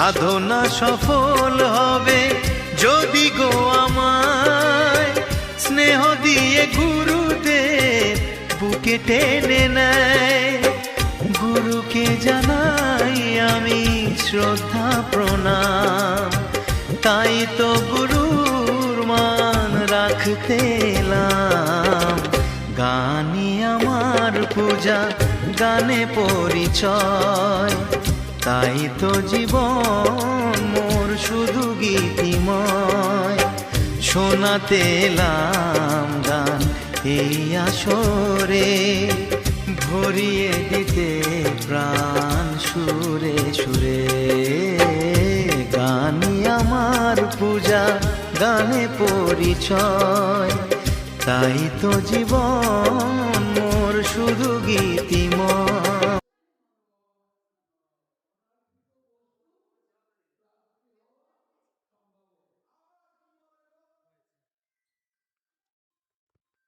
সাধনা সফল হবে যদি গো আমায় স্নেহ দিয়ে গুরুদেব বুকে টেনে নেয়। গুরুকে জানাই আমি শ্রদ্ধা প্রণাম, তাই তো গুরুর মান রাখতে এলাম। গানই আমার পূজা, গানে পরিচয়, তাই তো জীবন মোর শুধু গীতিময়। শোনাতে এলাম গান এই আসরে, ভরিয়ে দিতে প্রাণ সুরে সুরে। গানই আমার পূজা, গানে পরিচয়, তাই তো জীবন মোর শুধু গীতিময়।